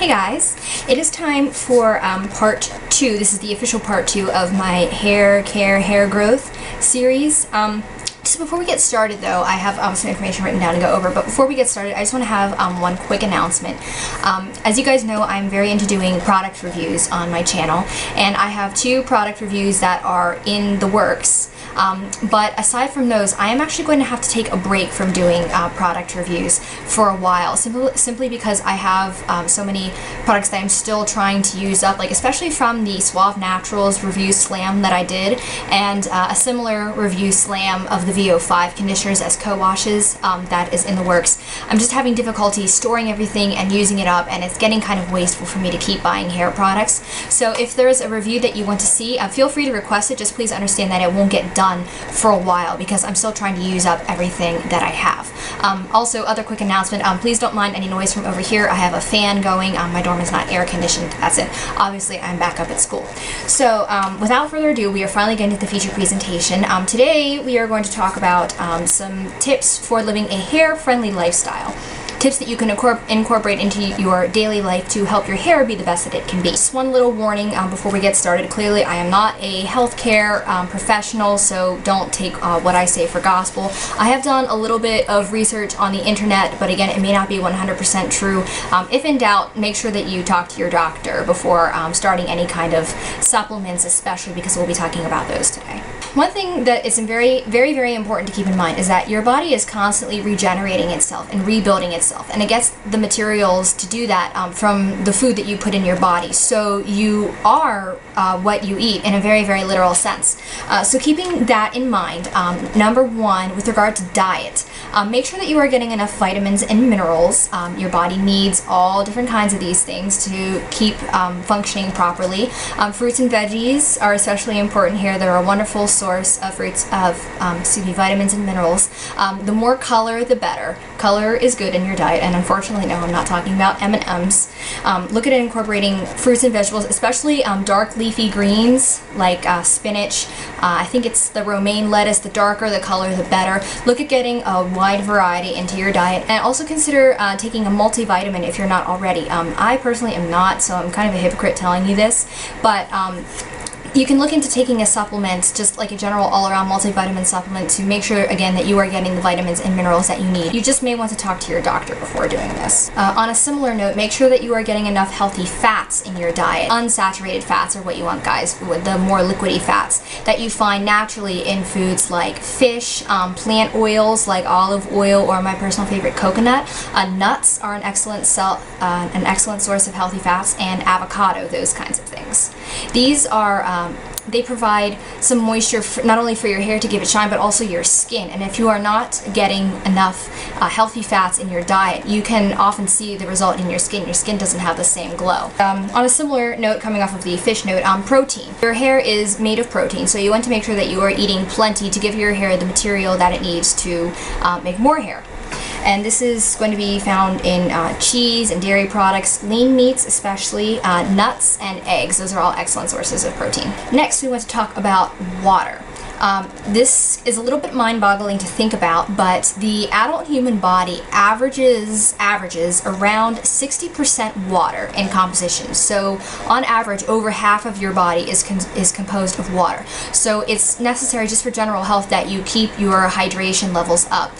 Hey guys, it is time for part 2. This is the official part 2 of my hair care, hair growth series. So before we get started though, I have some information written down to go over, but before we get started, I just want to have one quick announcement. As you guys know, I'm very into doing product reviews on my channel, and I have 2 product reviews that are in the works. But aside from those, I am actually going to have to take a break from doing product reviews for a while, simply because I have so many products that I'm still trying to use up, like especially from the Suave Naturals review slam that I did, and a similar review slam of the VO5 conditioners as co-washes that is in the works. I'm just having difficulty storing everything and using it up, and it's getting kind of wasteful for me to keep buying hair products. So if there's a review that you want to see, feel free to request it. Just please understand that it won't get done for a while because I'm still trying to use up everything that I have. Also, other quick announcement, please don't mind any noise from over here. I have a fan going. My dorm is not air conditioned. That's it. Obviously, I'm back up at school. So without further ado, we are finally getting to the feature presentation. Today, we are going to talk about some tips for living a hair-friendly lifestyle. Tips that you can incorporate into your daily life to help your hair be the best that it can be. Just one little warning before we get started. Clearly, I am not a healthcare professional, so don't take what I say for gospel. I have done a little bit of research on the internet, but again, it may not be 100% true. If in doubt, make sure that you talk to your doctor before starting any kind of supplements, especially because we'll be talking about those today. One thing that is very important to keep in mind is that your body is constantly regenerating itself and rebuilding itself, and it gets the materials to do that from the food that you put in your body. So you are what you eat in a very literal sense. So keeping that in mind, number one, with regard to diet, make sure that you are getting enough vitamins and minerals. Your body needs all different kinds of these things to keep functioning properly. Fruits and veggies are especially important here. They're a wonderful source of vitamins and minerals. The more color, the better. Color is good in your diet, and unfortunately, no, I'm not talking about M&Ms. Look at incorporating fruits and vegetables, especially dark leafy greens like spinach. I think it's the romaine lettuce. The darker the color, the better. Look at getting a wide variety into your diet, and also consider taking a multivitamin if you're not already. I personally am not, so I'm kind of a hypocrite telling you this, but you can look into taking a supplement, just like a general all-around multivitamin supplement, to make sure, again, that you are getting the vitamins and minerals that you need. You just may want to talk to your doctor before doing this. On a similar note, make sure that you are getting enough healthy fats in your diet. Unsaturated fats are what you want, guys, with the more liquidy fats that you find naturally in foods like fish, plant oils like olive oil, or my personal favorite, coconut. Nuts are an excellent source of healthy fats, and avocado, those kinds of things. These are they provide some moisture not only for your hair to give it shine, but also your skin. And if you are not getting enough healthy fats in your diet, you can often see the result in your skin. Your skin doesn't have the same glow. On a similar note, coming off of the fish note, protein. Your hair is made of protein, so you want to make sure that you are eating plenty to give your hair the material that it needs to make more hair. And this is going to be found in cheese and dairy products, lean meats especially, nuts and eggs. Those are all excellent sources of protein. Next, we want to talk about water. This is a little bit mind-boggling to think about, but the adult human body averages around 60% water in composition. So on average, over half of your body is composed of water. So it's necessary just for general health that you keep your hydration levels up.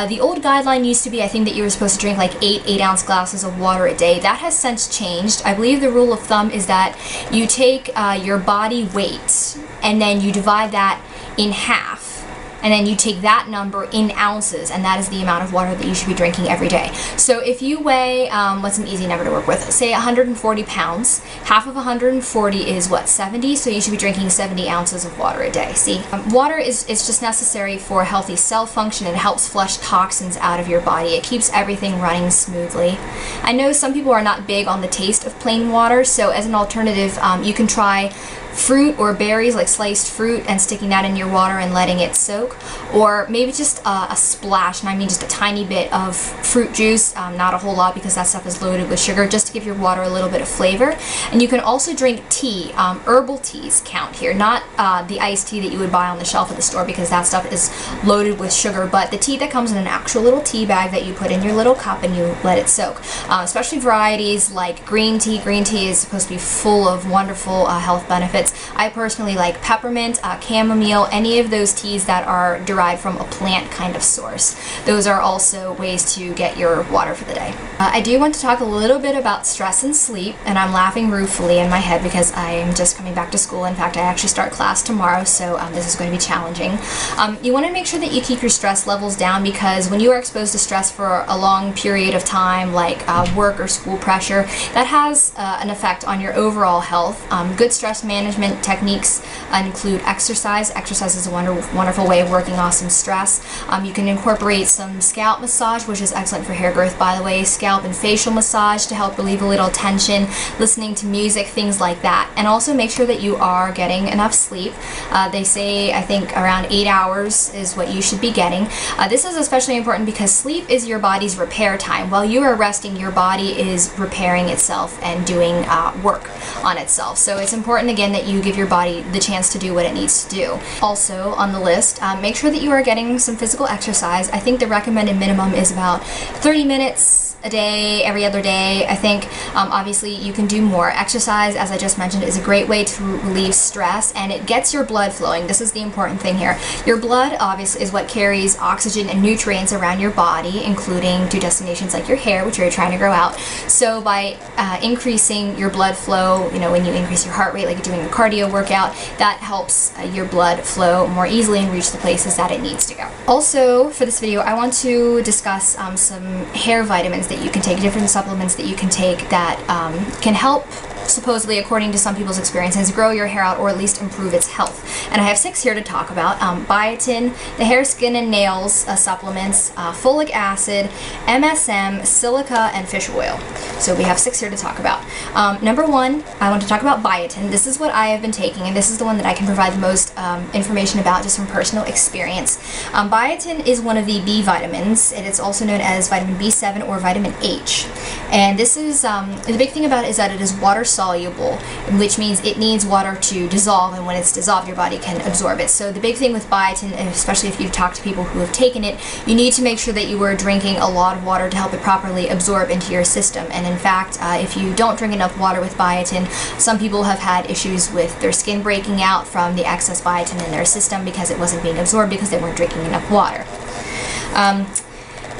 The old guideline used to be, I think, that you were supposed to drink like 8-ounce glasses of water a day. That has since changed. I believe the rule of thumb is that you take your body weight and then you divide that in half, and then you take that number in ounces, and that is the amount of water that you should be drinking every day. So if you weigh, what's an easy number to work with, say 140 pounds, half of 140 is what, 70? So you should be drinking 70 ounces of water a day. See, water is just necessary for healthy cell function. It helps flush toxins out of your body. It keeps everything running smoothly. I know some people are not big on the taste of plain water, so as an alternative, you can try fruit or berries, like sliced fruit, and sticking that in your water and letting it soak. soak, or maybe just a splash, and I mean just a tiny bit of fruit juice, not a whole lot because that stuff is loaded with sugar, just to give your water a little bit of flavor. And you can also drink tea. Herbal teas count here, not the iced tea that you would buy on the shelf at the store, because that stuff is loaded with sugar, but the tea that comes in an actual little tea bag that you put in your little cup and you let it soak. Especially varieties like green tea. Green tea is supposed to be full of wonderful health benefits. I personally like peppermint, chamomile, any of those teas that are derived from a plant kind of source. Those are also ways to get your water for the day. I do want to talk a little bit about stress and sleep, and I'm laughing ruefully in my head because I am just coming back to school. In fact, I actually start class tomorrow, so this is going to be challenging. You want to make sure that you keep your stress levels down, because when you are exposed to stress for a long period of time, like work or school pressure, that has an effect on your overall health. Good stress management techniques include exercise. Exercise is a wonderful way of working off some stress. You can incorporate some scalp massage, which is excellent for hair growth, by the way, scalp and facial massage to help relieve a little tension, listening to music, things like that. And also make sure that you are getting enough sleep. They say, I think, around 8 hours is what you should be getting. This is especially important because sleep is your body's repair time. While you are resting, your body is repairing itself and doing work on itself. So it's important, again, that you give your body the chance to do what it needs to do. Also on the list, make sure that you are getting some physical exercise. I think the recommended minimum is about 30 minutes a day, every other day. I think obviously you can do more. Exercise, as I just mentioned, is a great way to relieve stress, and it gets your blood flowing. This is the important thing here. Your blood obviously is what carries oxygen and nutrients around your body, including to destinations like your hair, which you're trying to grow out. So by increasing your blood flow, you know, when you increase your heart rate, like doing a cardio workout, that helps your blood flow more easily and reach the places that it needs to go. Also, for this video, I want to discuss some hair vitamins that you can take, different supplements that you can take that can help, supposedly, according to some people's experiences, grow your hair out or at least improve its health. And I have 6 here to talk about. Biotin, the hair, skin, and nails supplements, folic acid, MSM, silica, and fish oil. So we have 6 here to talk about. Number 1, I want to talk about biotin. This is what I have been taking, and this is the one that I can provide the most information about just from personal experience. Biotin is one of the B vitamins, and it's also known as vitamin B7 or vitamin H. And this is, the big thing about it is that it is water soluble, which means it needs water to dissolve, and when it's dissolved, your body can absorb it. So the big thing with biotin, especially if you've talked to people who have taken it, you need to make sure that you are drinking a lot of water to help it properly absorb into your system. And in fact, if you don't drink enough water with biotin, some people have had issues with their skin breaking out from the excess biotin in their system because it wasn't being absorbed because they weren't drinking enough water.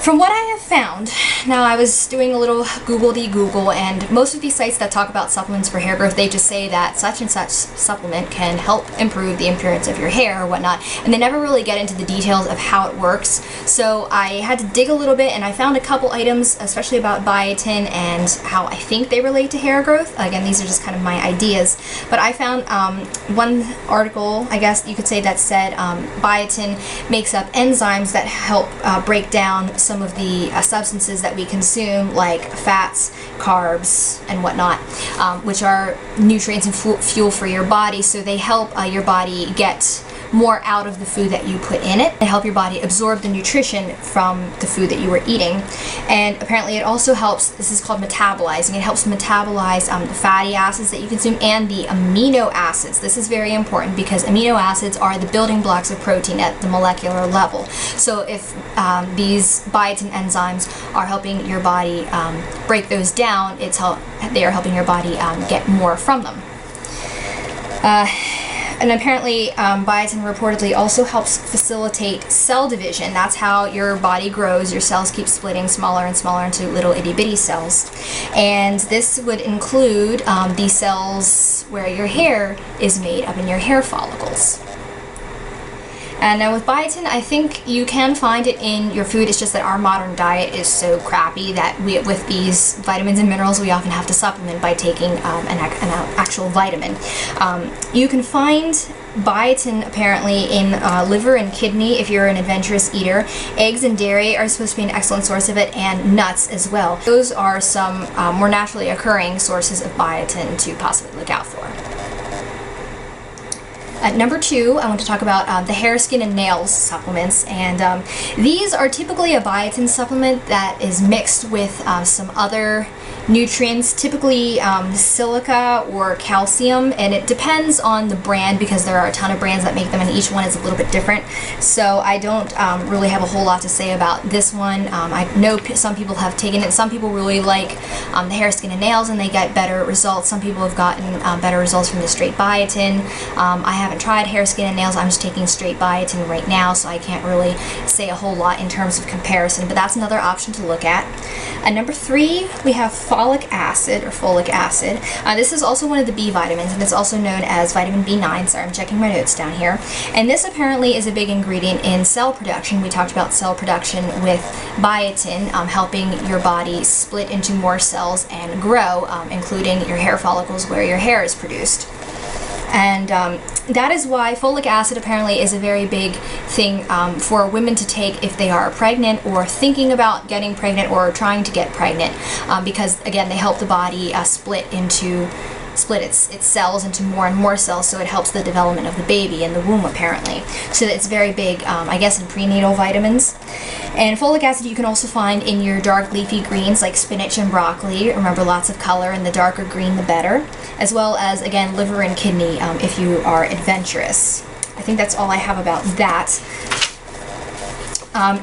From what I have found, now I was doing a little Google, and most of these sites that talk about supplements for hair growth, they just say that such and such supplement can help improve the appearance of your hair or whatnot, and they never really get into the details of how it works. So I had to dig a little bit, and I found a couple items, especially about biotin and how I think they relate to hair growth. Again, these are just kind of my ideas, but I found one article, I guess you could say, that said biotin makes up enzymes that help break down some of the substances that we consume, like fats, carbs, and whatnot, which are nutrients and fuel for your body. So they help your body get more out of the food that you put in it. They help your body absorb the nutrition from the food that you were eating. And apparently it also helps, this is called metabolizing, it helps metabolize the fatty acids that you consume and the amino acids. This is very important because amino acids are the building blocks of protein at the molecular level. So if these biotin enzymes are helping your body break those down, they are helping your body get more from them. And apparently biotin reportedly also helps facilitate cell division. That's how your body grows. Your cells keep splitting smaller and smaller into little itty bitty cells. And this would include the cells where your hair is made up in your hair follicles. And now with biotin, I think you can find it in your food. It's just that our modern diet is so crappy that with these vitamins and minerals, we often have to supplement by taking an actual vitamin. You can find biotin apparently in liver and kidney if you're an adventurous eater. Eggs and dairy are supposed to be an excellent source of it, and nuts as well. Those are some more naturally occurring sources of biotin to possibly look out for. Number 2, I want to talk about the hair, skin, and nails supplements, and these are typically a biotin supplement that is mixed with some other nutrients, typically silica or calcium, and it depends on the brand because there are a ton of brands that make them and each one is a little bit different, so I don't really have a whole lot to say about this one. I know some people have taken it. Some people really like the hair, skin, and nails and they get better results. Some people have gotten better results from the straight biotin. I haven't tried hair, skin, and nails. I'm just taking straight biotin right now, so I can't really say a whole lot in terms of comparison, but that's another option to look at. Number 3, we have folic acid. This is also one of the B vitamins, and it's also known as vitamin B9. Sorry, I'm checking my notes down here. And this apparently is a big ingredient in cell production. We talked about cell production with biotin, helping your body split into more cells and grow, including your hair follicles where your hair is produced. And that is why folic acid apparently is a very big thing for women to take if they are pregnant or thinking about getting pregnant or trying to get pregnant, because again they help the body split its cells into more and more cells, so it helps the development of the baby in the womb apparently. So it's very big, I guess, in prenatal vitamins. And folic acid you can also find in your dark leafy greens like spinach and broccoli. Remember, lots of color, and the darker green the better. As well as, again, liver and kidney if you are adventurous. I think that's all I have about that.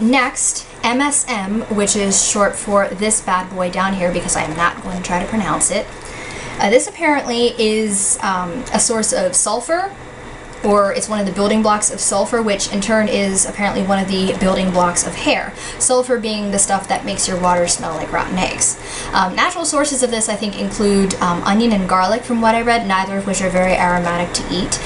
Next, MSM, which is short for this bad boy down here because I am not going to try to pronounce it. This apparently is a source of sulfur, or it's one of the building blocks of sulfur, which in turn is apparently one of the building blocks of hair. Sulfur being the stuff that makes your water smell like rotten eggs. Natural sources of this I think include onion and garlic from what I read, neither of which are very aromatic to eat.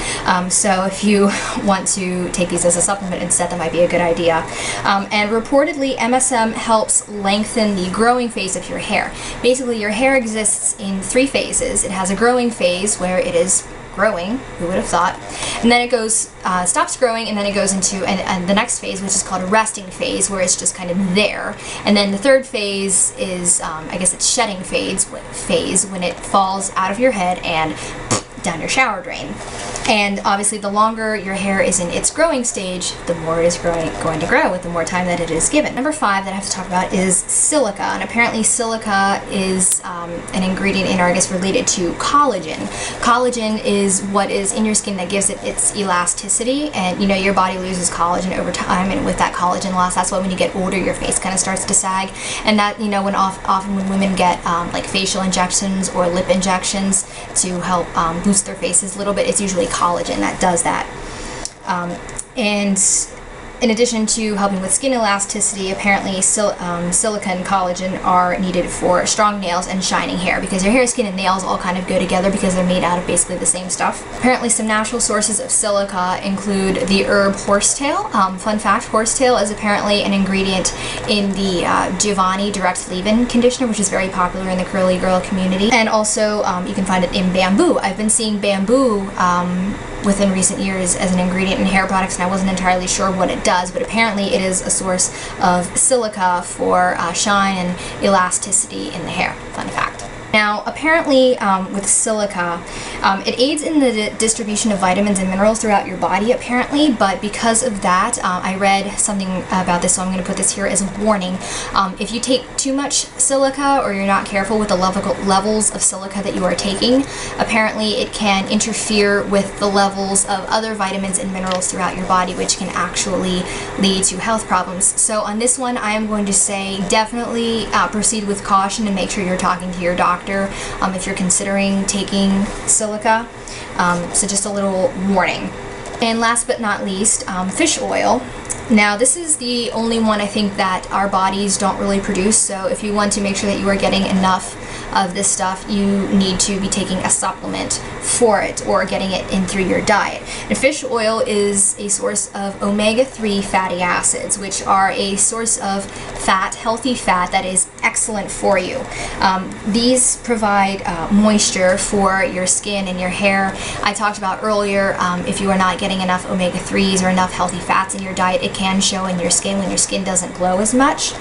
So if you want to take these as a supplement instead, that might be a good idea. And reportedly MSM helps lengthen the growing phase of your hair. Basically your hair exists in 3 phases. It has a growing phase where it is growing, who would have thought, and then it goes, stops growing, and then it goes into the next phase, which is called a resting phase, where it's just kind of there, and then the 3rd phase is, I guess it's shedding phase, when it falls out of your head and down your shower drain. And obviously the longer your hair is in its growing stage, the more it is going to grow with the more time that it is given. Number 5 that I have to talk about is silica, and apparently silica is an ingredient in, or I guess related to collagen. Collagen is what is in your skin that gives it its elasticity, and you know your body loses collagen over time, and with that collagen loss, that's why when you get older your face kind of starts to sag, and that, you know, often when women get like facial injections or lip injections to help boost their faces a little bit, it's usually collagen that does that. And in addition to helping with skin elasticity, apparently silica and collagen are needed for strong nails and shining hair, because your hair, skin, and nails all kind of go together because they're made out of basically the same stuff. Apparently some natural sources of silica include the herb horsetail. Fun fact, horsetail is apparently an ingredient in the Giovanni Direct Leave-In conditioner, which is very popular in the curly girl community. And also you can find it in bamboo. I've been seeing bamboo within recent years as an ingredient in hair products, and I wasn't entirely sure what it does, but apparently it is a source of silica for shine and elasticity in the hair. Fun fact. Now, apparently with silica, it aids in the distribution of vitamins and minerals throughout your body, apparently, but because of that, I read something about this, so I'm going to put this here as a warning. If you take too much silica, or you're not careful with the levels of silica that you are taking, apparently it can interfere with the levels of other vitamins and minerals throughout your body, which can actually lead to health problems. So on this one, I am going to say definitely proceed with caution and make sure you're talking to your doctor if you're considering taking silica. So just a little warning. And last but not least, fish oil. Now this is the only one I think that our bodies don't really produce, so if you want to make sure that you are getting enough of this stuff, you need to be taking a supplement for it or getting it in through your diet. And fish oil is a source of omega-3 fatty acids, which are a source of fat, healthy fat that is excellent for you. These provide moisture for your skin and your hair. I talked about earlier, if you are not getting enough omega-3s or enough healthy fats in your diet, it can show in your skin when your skin doesn't glow as much.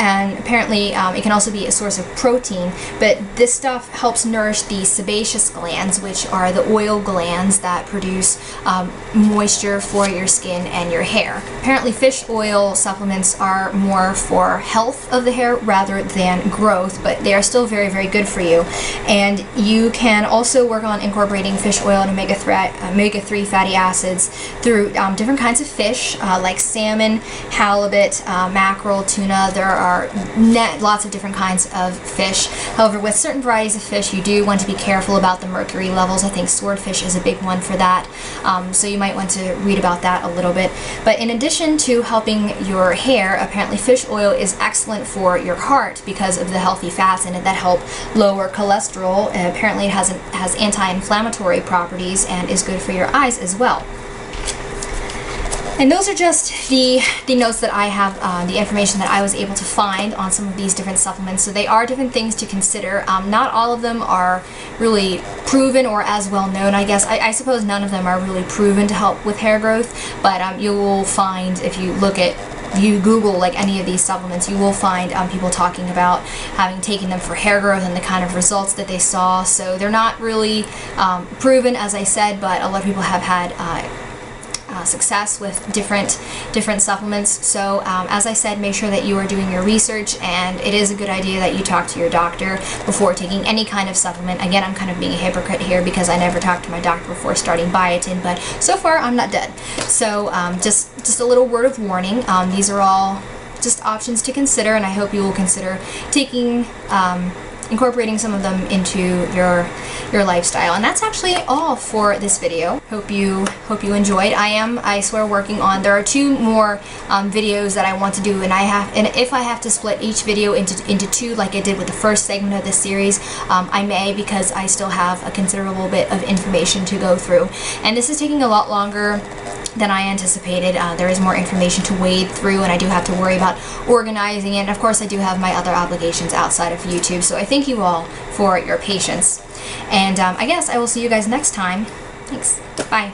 and apparently it can also be a source of protein, but this stuff helps nourish the sebaceous glands, which are the oil glands that produce moisture for your skin and your hair. Apparently fish oil supplements are more for health of the hair rather than growth, but they are still very, very good for you. And you can also work on incorporating fish oil and omega-3 fatty acids through different kinds of fish, like salmon, halibut, mackerel, tuna. There are lots of different kinds of fish. However, with certain varieties of fish, you do want to be careful about the mercury levels. I think swordfish is a big one for that, so you might want to read about that a little bit. But in addition to helping your hair, apparently fish oil is excellent for your heart because of the healthy fats in it that help lower cholesterol. Apparently it has anti-inflammatory properties and is good for your eyes as well. And those are just the notes that I have, the information that I was able to find on some of these different supplements. So they are different things to consider. Not all of them are really proven or as well known, I guess. I suppose none of them are really proven to help with hair growth, but you will find, if you Google like any of these supplements, you will find people talking about having taken them for hair growth and the kind of results that they saw. So they're not really proven, as I said, but a lot of people have had success with different supplements. So as I said, make sure that you are doing your research, and it is a good idea that you talk to your doctor before taking any kind of supplement. Again, I'm kind of being a hypocrite here because I never talked to my doctor before starting Biotin, but so far I'm not dead. So just a little word of warning. These are all just options to consider, and I hope you will consider taking incorporating some of them into your lifestyle. And that's actually all for this video. Hope you enjoyed. I swear working on, there are 2 more videos that I want to do, and if I have to split each video into 2 like I did with the first segment of this series, I may, because I still have a considerable bit of information to go through. And this is taking a lot longer than I anticipated. There is more information to wade through, and I do have to worry about organizing it. And of course I do have my other obligations outside of YouTube, so I thank you all for your patience. And I guess I will see you guys next time. Thanks. Bye.